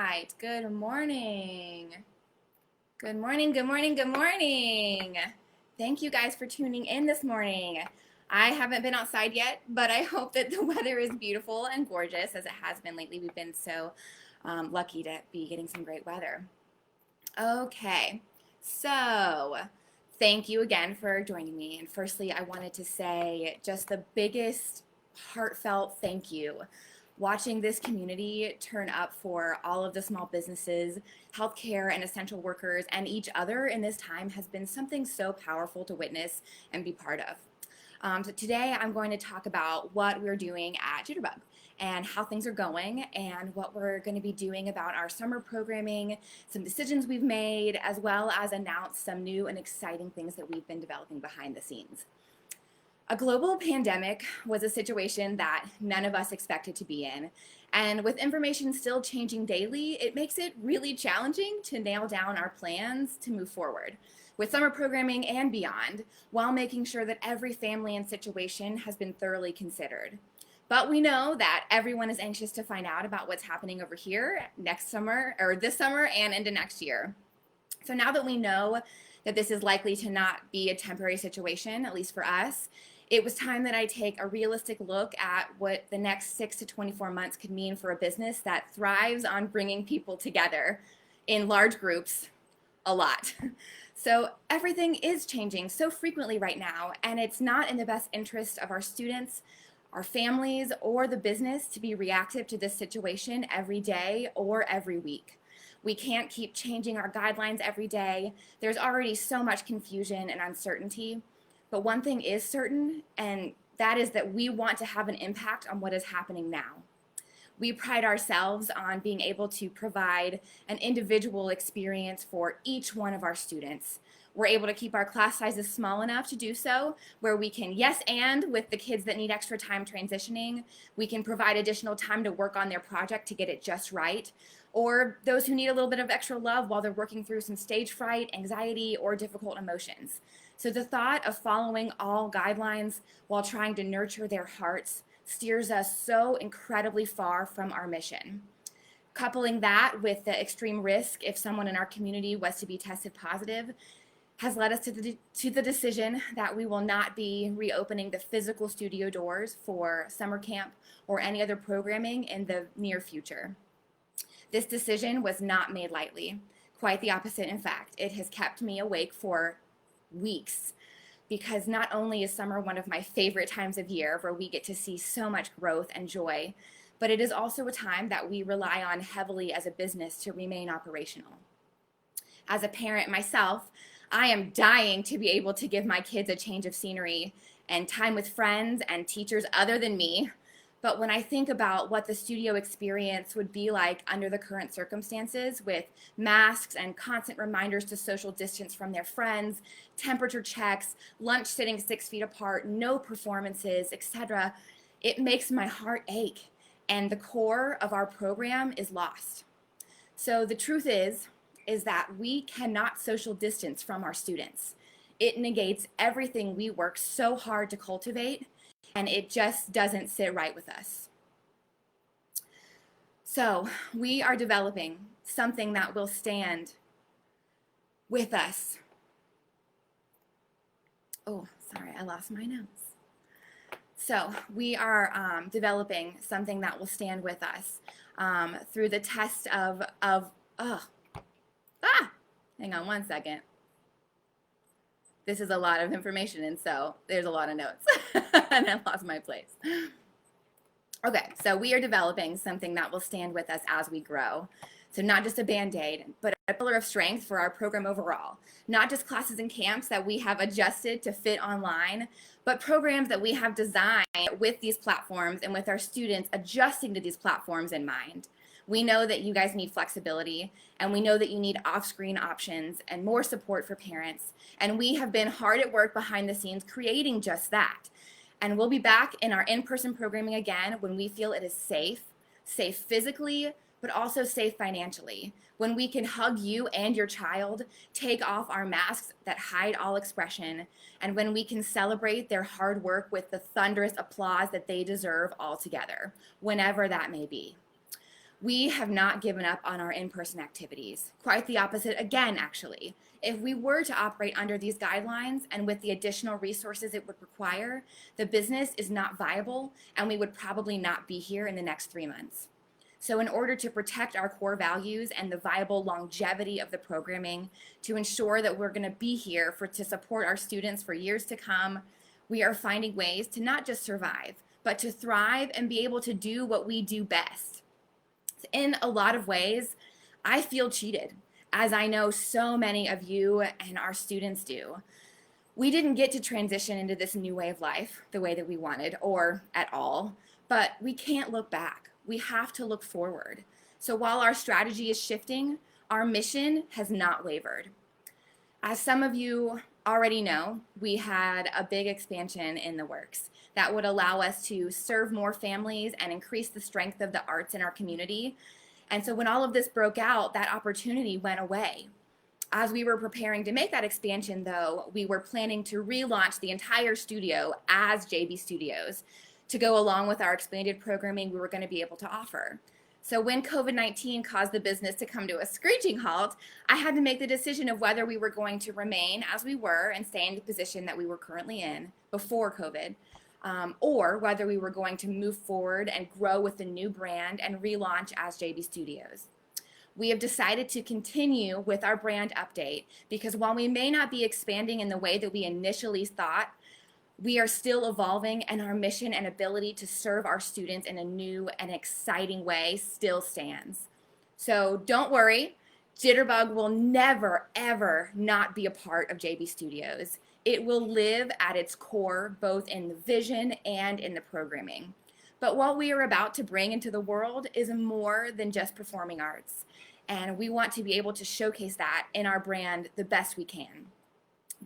right. Good morning. Good morning, good morning, good morning. Thank you guys for tuning in this morning. I haven't been outside yet, but I hope that the weather is beautiful and gorgeous as it has been lately. We've been so lucky to be getting some great weather. Okay, so thank you again for joining me. And firstly, I wanted to say just the biggest heartfelt thank you. Watching this community turn up for all of the small businesses, healthcare, and essential workers, and each other in this time has been something so powerful to witness and be part of. So today I'm going to talk about what we're doing at Jitterbug and how things are going and what we're going to be doing about our summer programming, some decisions we've made, as well as announce some new and exciting things that we've been developing behind the scenes. A global pandemic was a situation that none of us expected to be in. And with information still changing daily, it makes it really challenging to nail down our plans to move forward with summer programming and beyond, while making sure that every family and situation has been thoroughly considered. But we know that everyone is anxious to find out about what's happening over here next summer, or this summer and into next year. So now that we know that this is likely to not be a temporary situation, at least for us, it was time that I take a realistic look at what the next 6 to 24 months could mean for a business that thrives on bringing people together in large groups a lot. So everything is changing so frequently right now, and it's not in the best interest of our students, our families, or the business to be reactive to this situation every day or every week. We can't keep changing our guidelines every day. There's already so much confusion and uncertainty. But one thing is certain, and that is that we want to have an impact on what is happening now. We pride ourselves on being able to provide an individual experience for each one of our students. We're able to keep our class sizes small enough to do so, where we can yes and with the kids that need extra time transitioning. We can provide additional time to work on their project to get it just right. Or those who need a little bit of extra love while they're working through some stage fright, anxiety, or difficult emotions. So the thought of following all guidelines while trying to nurture their hearts steers us so incredibly far from our mission. Coupling that with the extreme risk if someone in our community was to be tested positive has led us to the decision that we will not be reopening the physical studio doors for summer camp or any other programming in the near future. This decision was not made lightly. Quite the opposite, in fact. It has kept me awake for weeks, because not only is summer one of my favorite times of year where we get to see so much growth and joy, but it is also a time that we rely on heavily as a business to remain operational. As a parent myself, I am dying to be able to give my kids a change of scenery and time with friends and teachers other than me. But when I think about what the studio experience would be like under the current circumstances, with masks and constant reminders to social distance from their friends, temperature checks, lunch sitting 6 feet apart, no performances, etc., it makes my heart ache, and the core of our program is lost. So the truth is that we cannot social distance from our students. It negates everything we work so hard to cultivate, and it just doesn't sit right with us. So we are developing something that will stand with us. Oh, sorry, I lost my notes. So we are developing something that will stand with us through the test hang on one second. This is a lot of information, and so there's a lot of notes, and I lost my place. Okay, so we are developing something that will stand with us as we grow. So not just a Band-Aid, but a pillar of strength for our program overall. Not just classes and camps that we have adjusted to fit online, but programs that we have designed with these platforms and with our students adjusting to these platforms in mind. We know that you guys need flexibility, and we know that you need off-screen options and more support for parents. And we have been hard at work behind the scenes creating just that. And we'll be back in our in-person programming again when we feel it is safe physically, but also safe financially. When we can hug you and your child, take off our masks that hide all expression, and when we can celebrate their hard work with the thunderous applause that they deserve all together, whenever that may be. We have not given up on our in-person activities. Quite the opposite again, actually. If we were to operate under these guidelines and with the additional resources it would require, the business is not viable and we would probably not be here in the next 3 months. So in order to protect our core values and the viable longevity of the programming, to ensure that we're going to be here to support our students for years to come, we are finding ways to not just survive, but to thrive and be able to do what we do best. In a lot of ways, I feel cheated, as I know so many of you and our students do. We didn't get to transition into this new way of life the way that we wanted, or at all, but we can't look back. We have to look forward. So while our strategy is shifting, our mission has not wavered. As some of you already know, we had a big expansion in the works that would allow us to serve more families and increase the strength of the arts in our community. And so when all of this broke out, that opportunity went away. As we were preparing to make that expansion, though, we were planning to relaunch the entire studio as JB Studios to go along with our expanded programming we were going to be able to offer. So when COVID-19 caused the business to come to a screeching halt, I had to make the decision of whether we were going to remain as we were and stay in the position that we were currently in before COVID, or whether we were going to move forward and grow with the new brand and relaunch as JB Studios. We have decided to continue with our brand update because while we may not be expanding in the way that we initially thought, we are still evolving, and our mission and ability to serve our students in a new and exciting way still stands. So don't worry, Jitterbug will never, ever not be a part of JB Studios. It will live at its core, both in the vision and in the programming. But what we are about to bring into the world is more than just performing arts. And we want to be able to showcase that in our brand the best we can.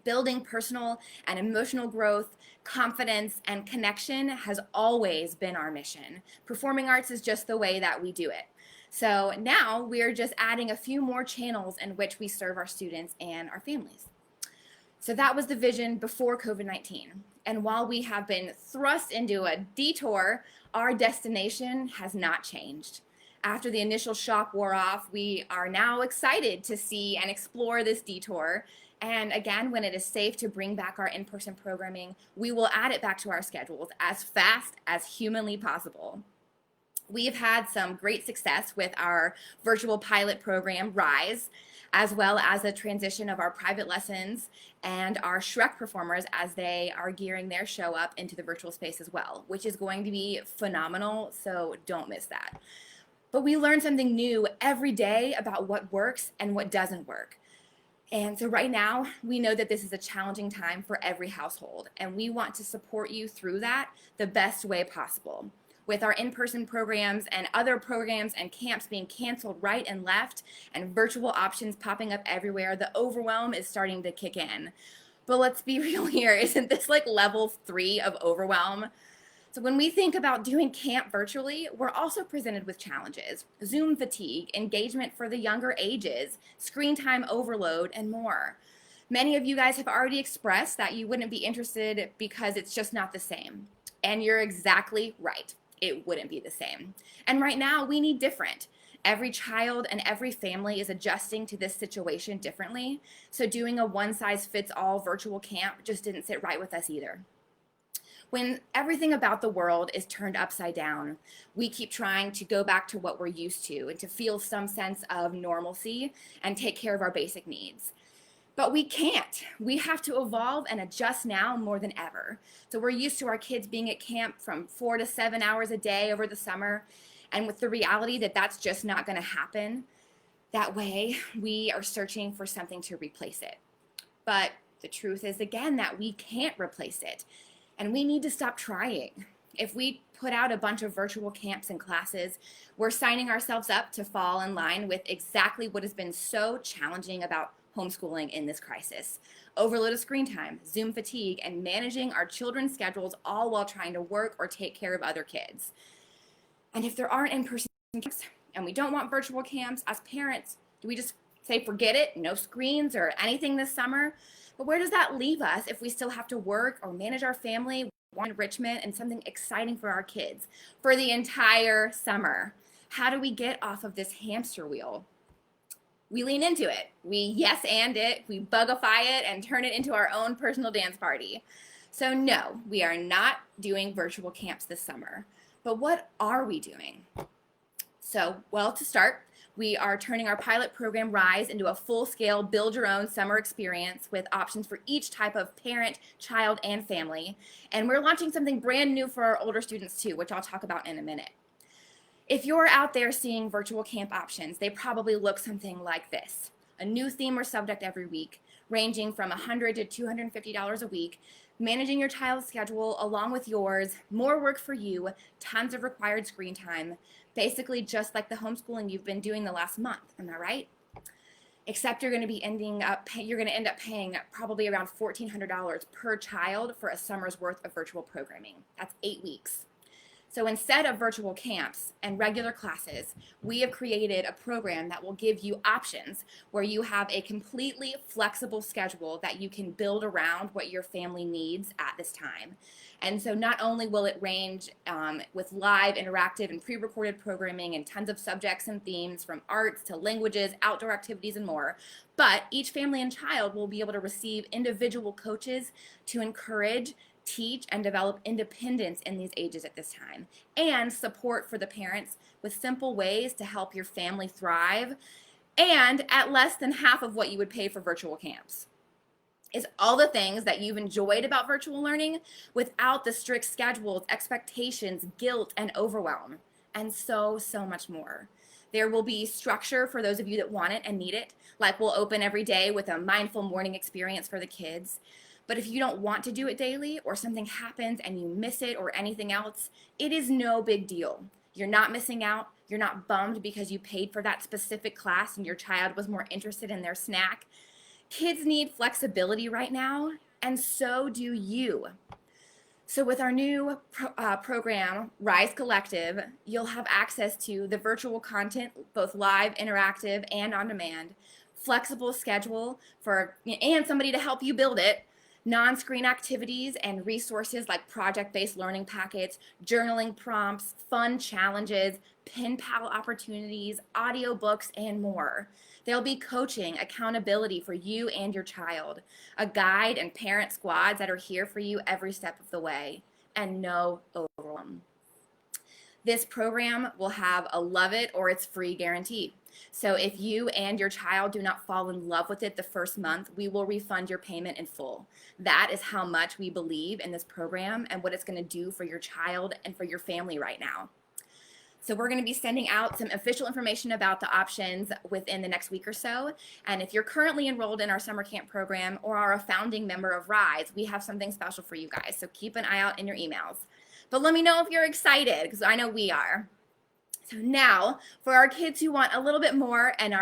Building personal and emotional growth, confidence, and connection has always been our mission. Performing arts is just the way that we do it. So now we are just adding a few more channels in which we serve our students and our families. So that was the vision before COVID-19. And while we have been thrust into a detour, our destination has not changed. After the initial shock wore off, we are now excited to see and explore this detour. And again, when it is safe to bring back our in-person programming, we will add it back to our schedules as fast as humanly possible. We have had some great success with our virtual pilot program, Rise, as well as the transition of our private lessons and our Shrek performers as they are gearing their show up into the virtual space as well, which is going to be phenomenal, so don't miss that. But we learn something new every day about what works and what doesn't work. And so right now, we know that this is a challenging time for every household, and we want to support you through that the best way possible. With our in-person programs and other programs and camps being canceled right and left and virtual options popping up everywhere, the overwhelm is starting to kick in. But let's be real here, isn't this like level 3 of overwhelm? So when we think about doing camp virtually, we're also presented with challenges: Zoom fatigue, engagement for the younger ages, screen time overload, and more. Many of you guys have already expressed that you wouldn't be interested because it's just not the same. And you're exactly right. It wouldn't be the same. And right now, we need different. Every child and every family is adjusting to this situation differently. So doing a one-size-fits-all virtual camp just didn't sit right with us either. When everything about the world is turned upside down, we keep trying to go back to what we're used to and to feel some sense of normalcy and take care of our basic needs. But we can't. We have to evolve and adjust now more than ever. So we're used to our kids being at camp from 4 to 7 hours a day over the summer. And with the reality that that's just not going to happen that way, we are searching for something to replace it. But the truth is, again, that we can't replace it. And we need to stop trying. If we put out a bunch of virtual camps and classes, we're signing ourselves up to fall in line with exactly what has been so challenging about homeschooling in this crisis: overload of screen time, Zoom fatigue, and managing our children's schedules, all while trying to work or take care of other kids. And if there aren't in-person camps and we don't want virtual camps, as parents, do we just say forget it, no screens or anything this summer? But where does that leave us if we still have to work or manage our family, want enrichment and something exciting for our kids for the entire summer? How do we get off of this hamster wheel? We lean into it. We yes and it, we bugify it and turn it into our own personal dance party. So no, we are not doing virtual camps this summer. But what are we doing? So, well, to start, we are turning our pilot program Rise into a full-scale build your own summer experience with options for each type of parent, child, and family. And we're launching something brand new for our older students too, which I'll talk about in a minute. If you're out there seeing virtual camp options, they probably look something like this: a new theme or subject every week, ranging from $100 to $250 a week, managing your child's schedule along with yours, more work for you, tons of required screen time, basically just like the homeschooling you've been doing the last month. Am I right? Except you're going to end up paying probably around $1,400 per child for a summer's worth of virtual programming. That's 8 weeks. So instead of virtual camps and regular classes, we have created a program that will give you options where you have a completely flexible schedule that you can build around what your family needs at this time. And so not only will it range with live, interactive, and pre-recorded programming and tons of subjects and themes from arts to languages, outdoor activities, and more, but each family and child will be able to receive individual coaches to encourage, teach, and develop independence in these ages at this time, and support for the parents with simple ways to help your family thrive, and at less than half of what you would pay for virtual camps. Is all the things that you've enjoyed about virtual learning without the strict schedules, expectations, guilt, and overwhelm, and so much more. There will be structure for those of you that want it and need it, like we'll open every day with a mindful morning experience for the kids. But if you don't want to do it daily, or something happens and you miss it, or anything else, it is no big deal. You're not missing out. You're not bummed because you paid for that specific class and your child was more interested in their snack. Kids need flexibility right now, and so do you. So with our new program, Rise Collective, you'll have access to the virtual content, both live, interactive, and on demand, flexible schedule and somebody to help you build it, non-screen activities and resources like project-based learning packets, journaling prompts, fun challenges, pen pal opportunities, audiobooks, and more. There'll be coaching, accountability for you and your child, a guide and parent squads that are here for you every step of the way, and no overwhelm. This program will have a love it or it's free guarantee. So if you and your child do not fall in love with it the first month, we will refund your payment in full. That is how much we believe in this program and what it's going to do for your child and for your family right now. So we're going to be sending out some official information about the options within the next week or so. And if you're currently enrolled in our summer camp program or are a founding member of Rise, we have something special for you guys. So keep an eye out in your emails. But let me know if you're excited, because I know we are. So now, for our kids who want a little bit more and we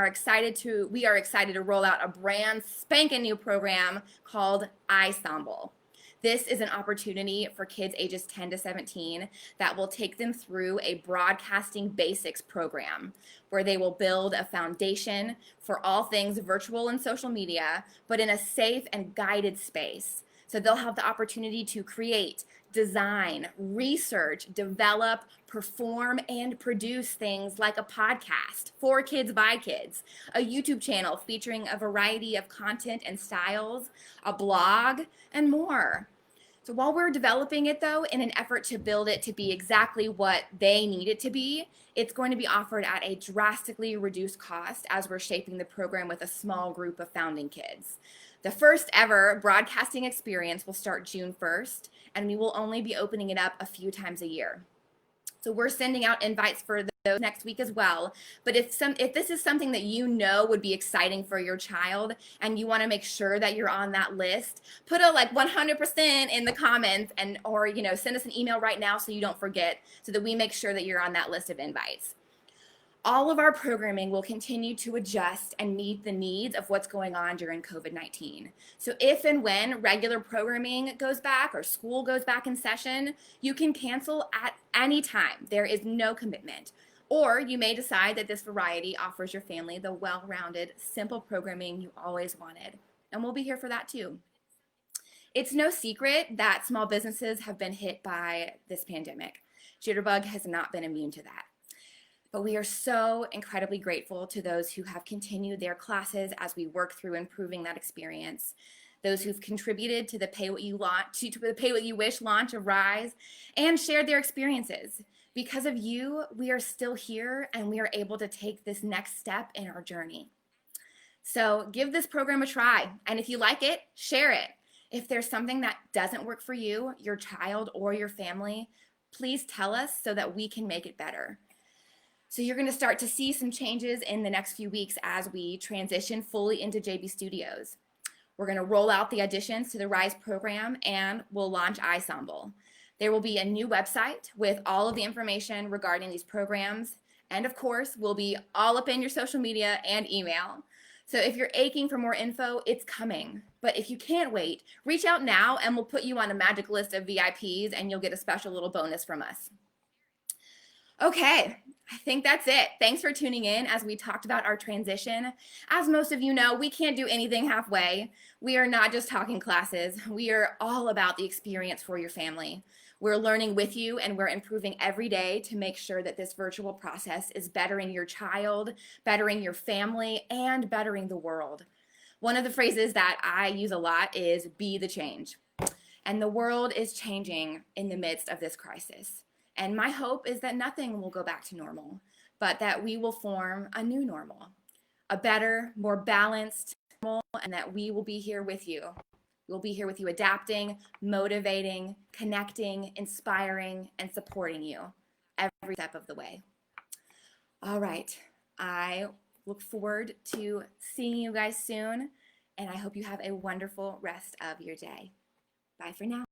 are excited to roll out a brand spanking new program called iStomble. This is an opportunity for kids ages 10 to 17 that will take them through a broadcasting basics program where they will build a foundation for all things virtual and social media, but in a safe and guided space. So they'll have the opportunity to create, design, research, develop, perform, and produce things like a podcast for kids by kids, a YouTube channel featuring a variety of content and styles, a blog, and more. So while we're developing it, though, in an effort to build it to be exactly what they need it to be, it's going to be offered at a drastically reduced cost as we're shaping the program with a small group of founding kids. The first ever broadcasting experience will start June 1st, and we will only be opening it up a few times a year. So we're sending out invites for those next week as well. But if this is something that you know would be exciting for your child and you want to make sure that you're on that list, put a 100% in the comments or send us an email right now so you don't forget, so that we make sure that you're on that list of invites. All of our programming will continue to adjust and meet the needs of what's going on during COVID-19. So if and when regular programming goes back or school goes back in session, you can cancel at any time. There is no commitment. Or you may decide that this variety offers your family the well-rounded, simple programming you always wanted. And we'll be here for that too. It's no secret that small businesses have been hit by this pandemic. Jitterbug has not been immune to that. But we are so incredibly grateful to those who have continued their classes as we work through improving that experience. Those who've contributed to the Pay What You to the Pay What You Wish launch of Rise and shared their experiences. Because of you, we are still here and we are able to take this next step in our journey. So give this program a try. And if you like it, share it. If there's something that doesn't work for you, your child, or your family, please tell us so that we can make it better. So you're going to start to see some changes in the next few weeks as we transition fully into JB Studios. We're going to roll out the additions to the Rise program and we'll launch iSemble. There will be a new website with all of the information regarding these programs. And of course, we'll be all up in your social media and email. So if you're aching for more info, it's coming. But if you can't wait, reach out now and we'll put you on a magic list of VIPs and you'll get a special little bonus from us. Okay, I think that's it. Thanks for tuning in as we talked about our transition. As most of you know, we can't do anything halfway. We are not just talking classes. We are all about the experience for your family. We're learning with you and we're improving every day to make sure that this virtual process is bettering your child, bettering your family, and bettering the world. One of the phrases that I use a lot is be the change. And the world is changing in the midst of this crisis. And my hope is that nothing will go back to normal, but that we will form a new normal, a better, more balanced normal, and that we will be here with you. We'll be here with you adapting, motivating, connecting, inspiring, and supporting you every step of the way. All right, I look forward to seeing you guys soon, and I hope you have a wonderful rest of your day. Bye for now.